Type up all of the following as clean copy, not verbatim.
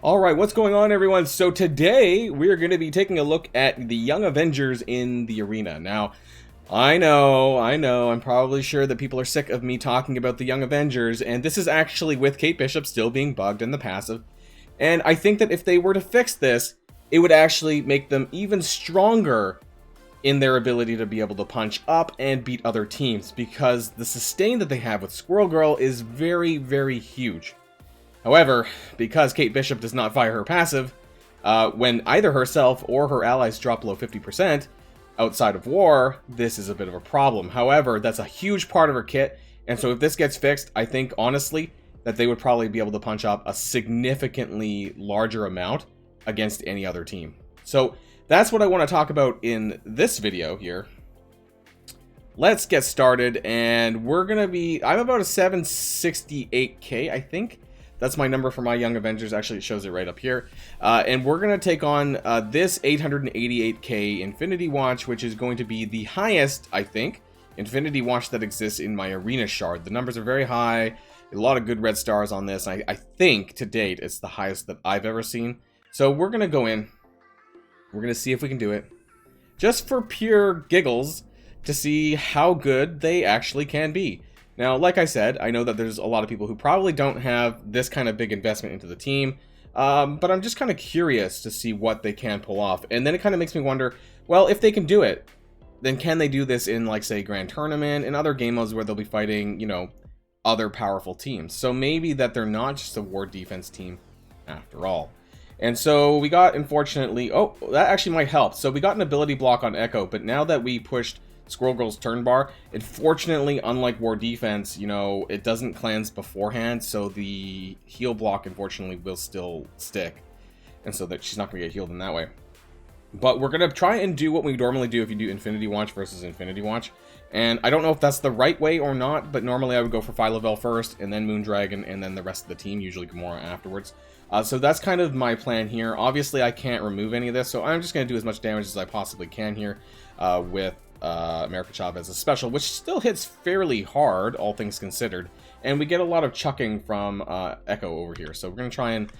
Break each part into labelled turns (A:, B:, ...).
A: Alright, what's going on, everyone? So today, we're going to be taking a look at the Young Avengers in the arena. Now, I know, I'm probably sure that people are sick of me talking about the Young Avengers, and this is actually with Kate Bishop still being bugged in the passive. And I think that if they were to fix this, it would actually make them even stronger in their ability to be able to punch up and beat other teams, because the sustain that they have with Squirrel Girl is very, very huge. However, because Kate Bishop does not fire her passive, when either herself or her allies drop below 50% outside of war, this is a bit of a problem. However, that's a huge part of her kit, and so if this gets fixed, I think, honestly, that they would probably be able to punch up a significantly larger amount against any other team. So that's what I want to talk about in this video here. Let's get started, and we're going to be... I'm about a 768k, I think. That's my number for my Young Avengers. Actually, it shows it right up here. And we're going to take on this 888k Infinity Watch, which is going to be the highest, I think, Infinity Watch that exists in my Arena Shard. The numbers are very high. A lot of good red stars on this. I think, to date, it's the highest that I've ever seen. So we're going to go in. We're going to see if we can do it. Just for pure giggles, to see how good they actually can be. Now, like I said, I know that there's a lot of people who probably don't have this kind of big investment into the team, but I'm just kind of curious to see what they can pull off. And then it kind of makes me wonder, well, if they can do it, then can they do this in, like, say, Grand Tournament and other game modes where they'll be fighting, you know, other powerful teams? So maybe that they're not just a war defense team after all. And so we got, unfortunately, oh, that actually might help. So we got an ability block on Echo, but now that we pushed Squirrel Girl's turn bar, unfortunately, unlike war defense, you know, it doesn't cleanse beforehand, so the heal block, unfortunately, will still stick, and so that she's not going to get healed in that way. But we're going to try and do what we normally do if you do Infinity Watch versus Infinity Watch, and I don't know if that's the right way or not, but normally I would go for Phyla-Vell first, and then Moondragon, and then the rest of the team, usually Gamora afterwards. So that's kind of my plan here. Obviously, I can't remove any of this, so I'm just going to do as much damage as I possibly can here with America Chavez as a special, which still hits fairly hard, all things considered. And we get a lot of chucking from Echo over here, so we're going to try and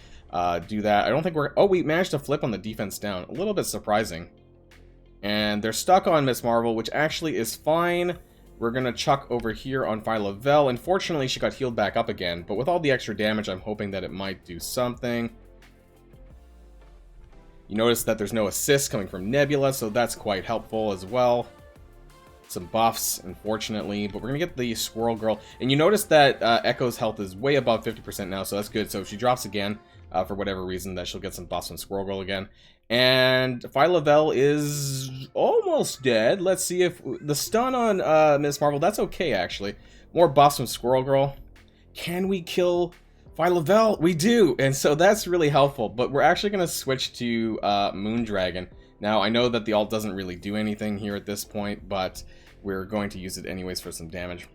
A: do that. I don't think we're... Oh, we managed to flip on the defense down. A little bit surprising. And they're stuck on Miss Marvel, which actually is fine. We're going to chuck over here on Phyla-Vell. Unfortunately, she got healed back up again, but with all the extra damage, I'm hoping that it might do something. You notice that there's no assist coming from Nebula, so that's quite helpful as well. Some buffs, unfortunately, but we're going to get the Squirrel Girl. And you notice that Echo's health is way above 50% now, so that's good. So if she drops again, for whatever reason, that she'll get some buffs on Squirrel Girl again. And Phyla-Vell is almost dead. Let's see if the stun on Miss Marvel, that's okay, actually. More buffs from Squirrel Girl. Can we kill Phyla-Vell? We do, and so that's really helpful. But we're actually going to switch to Moondragon. Now, I know that the ult doesn't really do anything here at this point, but we're going to use it anyways for some damage.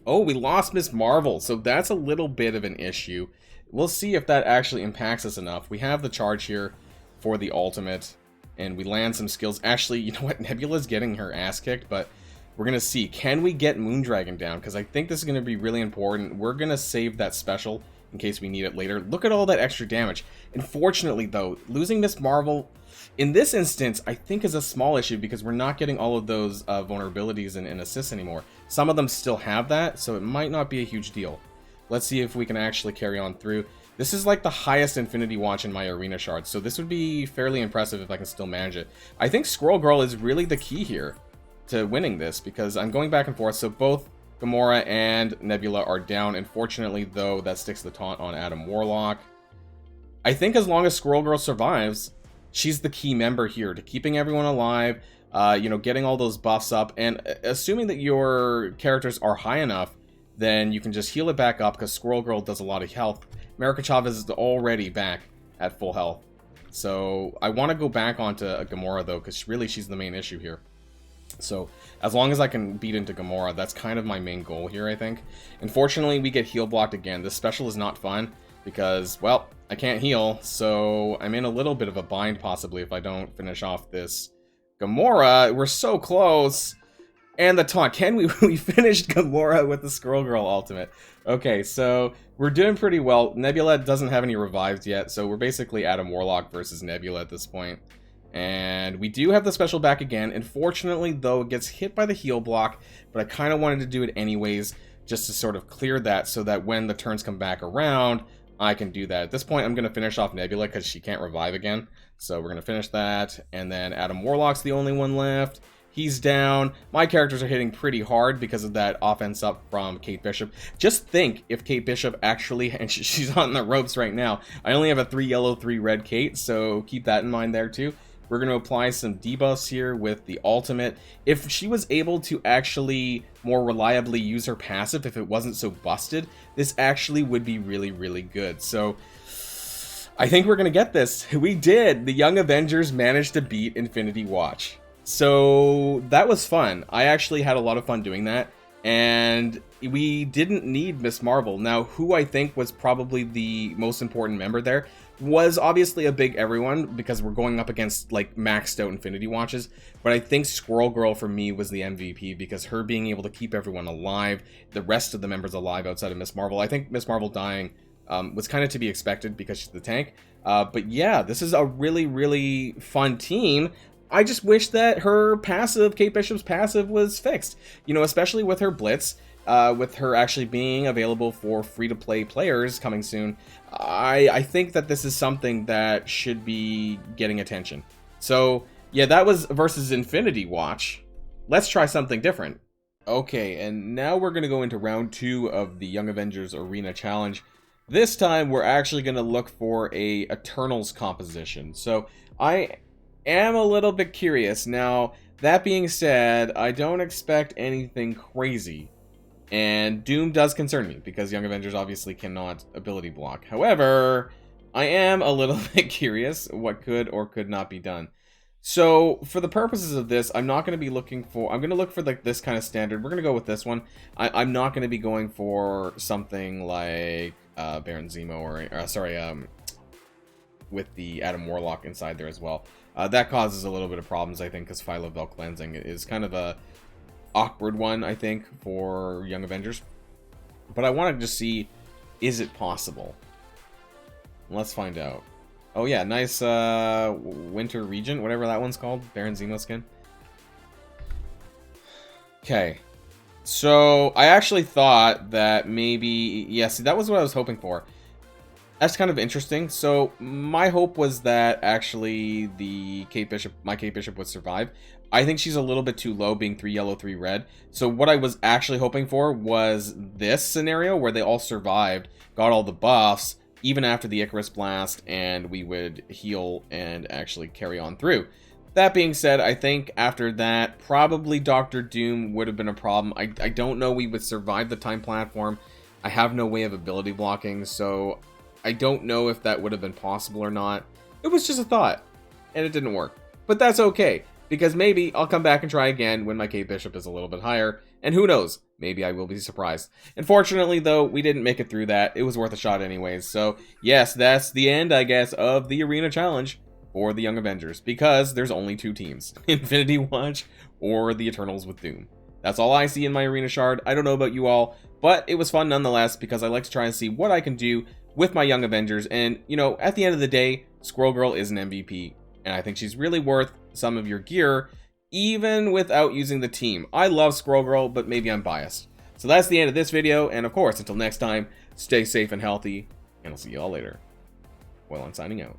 A: Oh, we lost Miss Marvel, so that's a little bit of an issue. We'll see if that actually impacts us enough. We have the charge here for the ultimate, and we land some skills. Actually, you know what? Nebula's getting her ass kicked, but we're going to see. Can we get Moondragon down? Because I think this is going to be really important. We're going to save that special in case we need it later. Look at all that extra damage. Unfortunately, though, losing Miss Marvel in this instance, I think, is a small issue because we're not getting all of those vulnerabilities and assists anymore. Some of them still have that, so it might not be a huge deal. Let's see if we can actually carry on through. This is like the highest Infinity Watch in my Arena Shard, so this would be fairly impressive if I can still manage it. I think Squirrel Girl is really the key here to winning this, because I'm going back and forth, so both Gamora and Nebula are down. Unfortunately, though, that sticks the taunt on Adam Warlock. I think as long as Squirrel Girl survives, she's the key member here to keeping everyone alive, you know, getting all those buffs up, and assuming that your characters are high enough, then you can just heal it back up, because Squirrel Girl does a lot of health. America Chavez is already back at full health. So I want to go back onto Gamora, though, because really she's the main issue here. So as long as I can beat into Gamora, that's kind of my main goal here, I think. Unfortunately, we get heal blocked again. This special is not fun because, well, I can't heal, so I'm in a little bit of a bind, possibly, if I don't finish off this Gamora. We're so close. And the taunt. Can we? We finished Gamora with the Squirrel Girl ultimate. Okay, so we're doing pretty well. Nebula doesn't have any revives yet, so we're basically Adam Warlock versus Nebula at this point. And we do have the special back again. Unfortunately, though, it gets hit by the heal block, but I kind of wanted to do it anyways, just to sort of clear that so that when the turns come back around, I can do that. At this point, I'm going to finish off Nebula because she can't revive again. So we're going to finish that, and then Adam Warlock's the only one left. He's down. My characters are hitting pretty hard because of that offense up from Kate Bishop. Just think if Kate Bishop actually, and she's on the ropes right now. I only have a 3 yellow, 3 red Kate, so keep that in mind there too. We're going to apply some debuffs here with the ultimate. If she was able to actually more reliably use her passive, if it wasn't so busted, this actually would be really, really good. So I think we're going to get this. We did. The Young Avengers managed to beat Infinity Watch. So that was fun. I actually had a lot of fun doing that, and we didn't need Miss Marvel. Now, who I think was probably the most important member there was obviously a big everyone, because we're going up against like maxed out Infinity Watches, but I think Squirrel Girl for me was the MVP because her being able to keep everyone alive, the rest of the members alive outside of Miss Marvel. I think Miss Marvel dying was kind of to be expected because she's the tank. But yeah, this is a really, really fun team. I just wish that her passive, Kate Bishop's passive, was fixed. You know, especially with her Blitz, with her actually being available for free-to-play players coming soon. I think that this is something that should be getting attention. So, yeah, that was versus Infinity Watch. Let's try something different. Okay, and now we're going to go into round 2 of the Young Avengers Arena Challenge. This time, we're actually going to look for a Eternals composition. So, I am a little bit curious. Now, that being said, I don't expect anything crazy. And Doom does concern me, because Young Avengers obviously cannot ability block. However, I am a little bit curious what could or could not be done. So, for the purposes of this, I'm not going to be looking for... I'm going to look for like this kind of standard. We're going to go with this one. I'm not going to be going for something like Baron Zemo or with the Adam Warlock inside there as well. That causes a little bit of problems, I think, because Phylo-Vel cleansing is kind of a awkward one, I think, for Young Avengers. But I want to just see, is it possible? Let's find out. Oh yeah, nice Winter Regent, whatever that one's called. Baron Zemo skin. Okay. So, I actually thought that maybe... Yeah, see, that was what I was hoping for. That's kind of interesting. So my hope was that actually my Kate Bishop would survive. I think she's a little bit too low, being 3 yellow, 3 red. So what I was actually hoping for was this scenario where they all survived, got all the buffs, even after the Icarus Blast, and we would heal and actually carry on through. That being said, I think after that, probably Dr. Doom would have been a problem. I don't know we would survive the time platform. I have no way of ability blocking, so I don't know if that would have been possible or not. It was just a thought, and it didn't work. But that's okay, because maybe I'll come back and try again when my Kate Bishop is a little bit higher, and who knows, maybe I will be surprised. Unfortunately, though, we didn't make it through that. It was worth a shot anyways, so yes, that's the end, I guess, of the Arena Challenge for the Young Avengers, because there's only 2 teams, Infinity Watch or the Eternals with Doom. That's all I see in my Arena Shard. I don't know about you all, but it was fun nonetheless, because I like to try and see what I can do with my Young Avengers, and, you know, at the end of the day, Squirrel Girl is an MVP, and I think she's really worth some of your gear, even without using the team. I love Squirrel Girl, but maybe I'm biased. So that's the end of this video, and of course, until next time, stay safe and healthy, and I'll see you all later. Boilon signing out.